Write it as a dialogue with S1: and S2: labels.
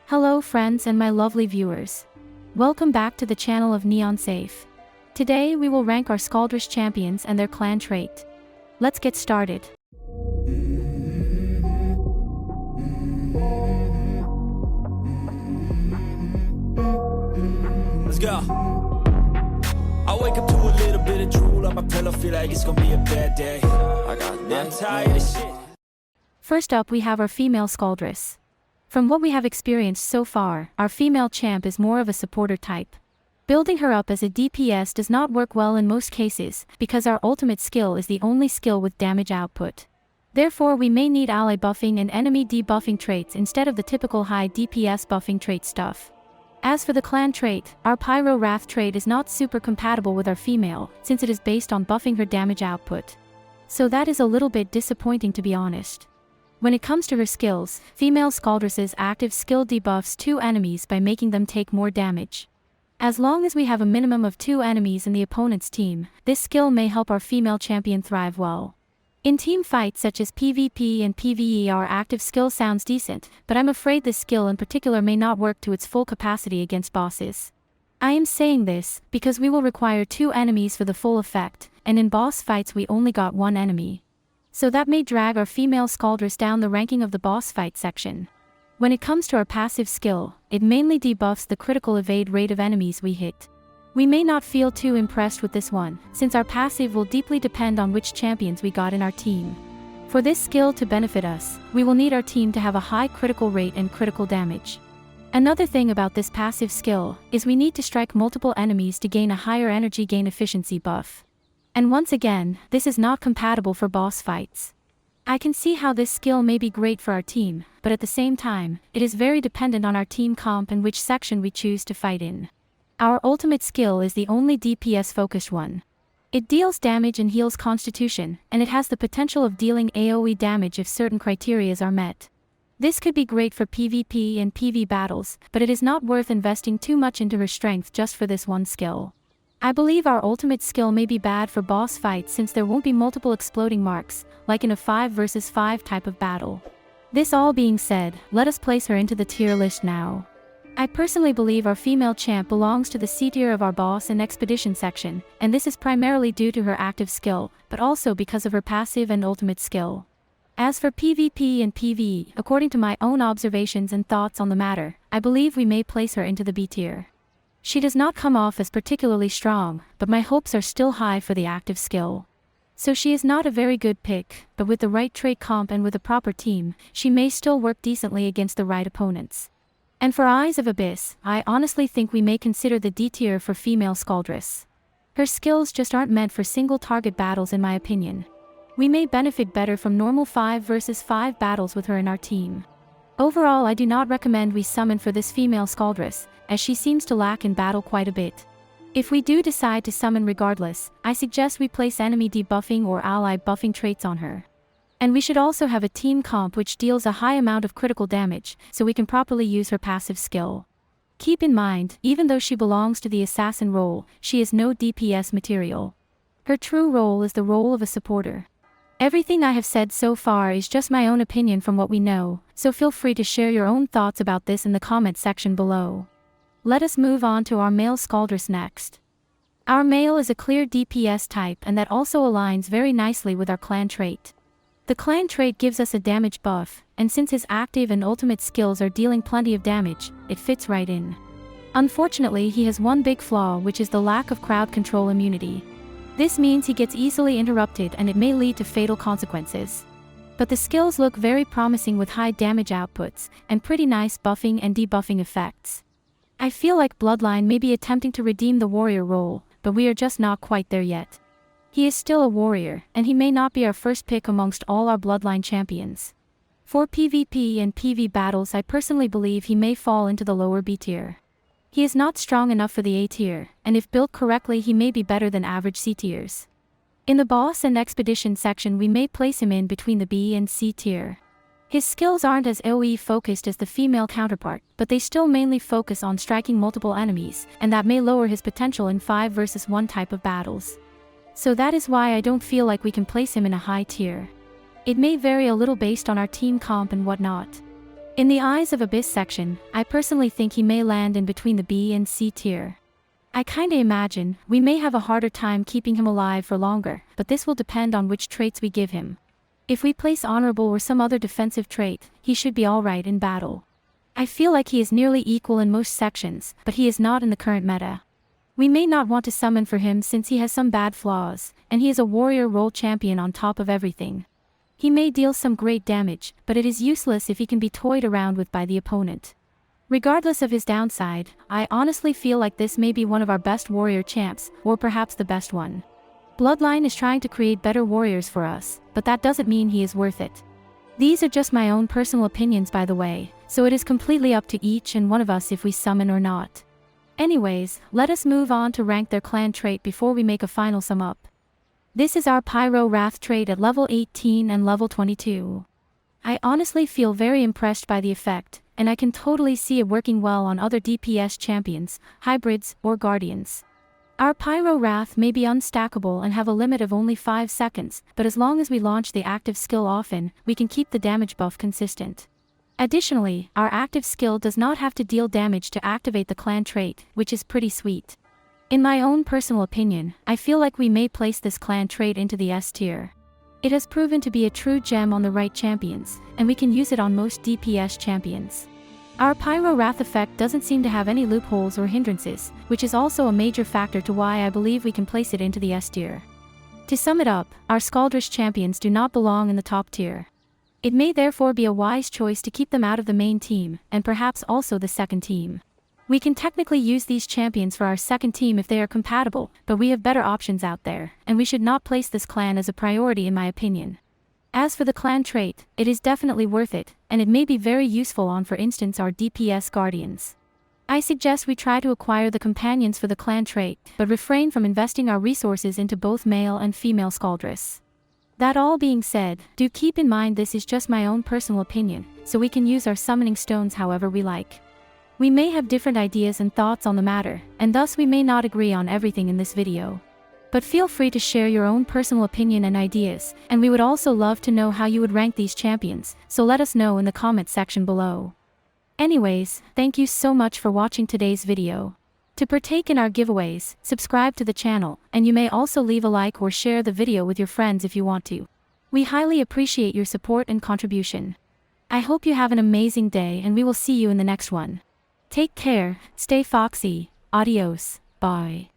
S1: Hello friends and my lovely viewers. Welcome back to the channel of Neon Safe. Today we will rank our Scaldris champions and their clan trait. Let's get started.
S2: Let's go. I wake up to a little bit of drool on my pillow, feel like it's gonna be a bad day. I'm tired of shit.
S1: First up we have our female Scaldris. From what we have experienced so far, our female champ is more of a supporter type. Building her up as a DPS does not work well in most cases, because our ultimate skill is the only skill with damage output. Therefore we may need ally buffing and enemy debuffing traits instead of the typical high DPS buffing trait stuff. As for the clan trait, our Pyro Wrath trait is not super compatible with our female, since it is based on buffing her damage output. So that is a little bit disappointing, to be honest. When it comes to her skills, female Scaldris' active skill debuffs 2 enemies by making them take more damage. As long as we have a minimum of 2 enemies in the opponent's team, this skill may help our female champion thrive well. In team fights such as PvP and PvE, our active skill sounds decent, but I'm afraid this skill in particular may not work to its full capacity against bosses. I am saying this because we will require 2 enemies for the full effect, and in boss fights we only got 1 enemy. So that may drag our female Scaldris down the ranking of the boss fight section. When it comes to our passive skill, it mainly debuffs the critical evade rate of enemies we hit. We may not feel too impressed with this one, since our passive will deeply depend on which champions we got in our team. For this skill to benefit us, we will need our team to have a high critical rate and critical damage. Another thing about this passive skill is we need to strike multiple enemies to gain a higher energy gain efficiency buff. And once again, this is not compatible for boss fights. I can see how this skill may be great for our team, but at the same time, it is very dependent on our team comp and which section we choose to fight in. Our ultimate skill is the only DPS focused one. It deals damage and heals constitution, and it has the potential of dealing AoE damage if certain criteria are met. This could be great for PvP and PV battles, but it is not worth investing too much into her strength just for this one skill. I believe our ultimate skill may be bad for boss fights since there won't be multiple exploding marks, like in a 5 versus 5 type of battle. This all being said, let us place her into the tier list now. I personally believe our female champ belongs to the C tier of our boss and expedition section, and this is primarily due to her active skill, but also because of her passive and ultimate skill. As for PvP and PvE, according to my own observations and thoughts on the matter, I believe we may place her into the B tier. She does not come off as particularly strong, but my hopes are still high for the active skill. So she is not a very good pick, but with the right trait comp and with a proper team, she may still work decently against the right opponents. And for Eyes of Abyss, I honestly think we may consider the D tier for female Scaldris. Her skills just aren't meant for single target battles in my opinion. We may benefit better from normal 5 versus 5 battles with her in our team. Overall, I do not recommend we summon for this female Scaldris, as she seems to lack in battle quite a bit. If we do decide to summon regardless, I suggest we place enemy debuffing or ally buffing traits on her. And we should also have a team comp which deals a high amount of critical damage, so we can properly use her passive skill. Keep in mind, even though she belongs to the assassin role, she is no DPS material. Her true role is the role of a supporter. Everything I have said so far is just my own opinion from what we know, so feel free to share your own thoughts about this in the comment section below. Let us move on to our male Scaldris next. Our male is a clear DPS type, and that also aligns very nicely with our clan trait. The clan trait gives us a damage buff, and since his active and ultimate skills are dealing plenty of damage, it fits right in. Unfortunately, he has one big flaw, which is the lack of crowd control immunity. This means he gets easily interrupted and it may lead to fatal consequences. But the skills look very promising with high damage outputs, and pretty nice buffing and debuffing effects. I feel like Bloodline may be attempting to redeem the warrior role, but we are just not quite there yet. He is still a warrior, and he may not be our first pick amongst all our Bloodline champions. For PvP and PV battles, I personally believe he may fall into the lower B tier. He is not strong enough for the A tier, and if built correctly he may be better than average C tiers. In the boss and expedition section we may place him in between the B and C tier. His skills aren't as AoE focused as the female counterpart, but they still mainly focus on striking multiple enemies, and that may lower his potential in 5 versus 1 type of battles. So that is why I don't feel like we can place him in a high tier. It may vary a little based on our team comp and whatnot. In the eyes of Abyss section, I personally think he may land in between the B and C tier. I kinda imagine we may have a harder time keeping him alive for longer, but this will depend on which traits we give him. If we place honorable or some other defensive trait, he should be alright in battle. I feel like he is nearly equal in most sections, but he is not in the current meta. We may not want to summon for him since he has some bad flaws, and he is a warrior role champion on top of everything. He may deal some great damage, but it is useless if he can be toyed around with by the opponent. Regardless of his downside, I honestly feel like this may be one of our best warrior champs, or perhaps the best one. Bloodline is trying to create better warriors for us, but that doesn't mean he is worth it. These are just my own personal opinions by the way, so it is completely up to each and one of us if we summon or not. Anyways, let us move on to rank their clan trait before we make a final sum up. This is our Pyro Wrath trait at level 18 and level 22. I honestly feel very impressed by the effect, and I can totally see it working well on other DPS champions, hybrids, or guardians. Our Pyro Wrath may be unstackable and have a limit of only 5 seconds, but as long as we launch the active skill often, we can keep the damage buff consistent. Additionally, our active skill does not have to deal damage to activate the clan trait, which is pretty sweet. In my own personal opinion, I feel like we may place this clan trait into the S tier. It has proven to be a true gem on the right champions, and we can use it on most DPS champions. Our Pyro Wrath effect doesn't seem to have any loopholes or hindrances, which is also a major factor to why I believe we can place it into the S tier. To sum it up, our Scaldris champions do not belong in the top tier. It may therefore be a wise choice to keep them out of the main team, and perhaps also the second team. We can technically use these champions for our second team if they are compatible, but we have better options out there, and we should not place this clan as a priority in my opinion. As for the clan trait, it is definitely worth it, and it may be very useful on for instance our DPS guardians. I suggest we try to acquire the companions for the clan trait, but refrain from investing our resources into both male and female Scaldris. That all being said, do keep in mind this is just my own personal opinion, so we can use our summoning stones however we like. We may have different ideas and thoughts on the matter, and thus we may not agree on everything in this video. But feel free to share your own personal opinion and ideas, and we would also love to know how you would rank these champions, so let us know in the comment section below. Anyways, thank you so much for watching today's video. To partake in our giveaways, subscribe to the channel, and you may also leave a like or share the video with your friends if you want to. We highly appreciate your support and contribution. I hope you have an amazing day and we will see you in the next one. Take care, stay foxy, adios, bye.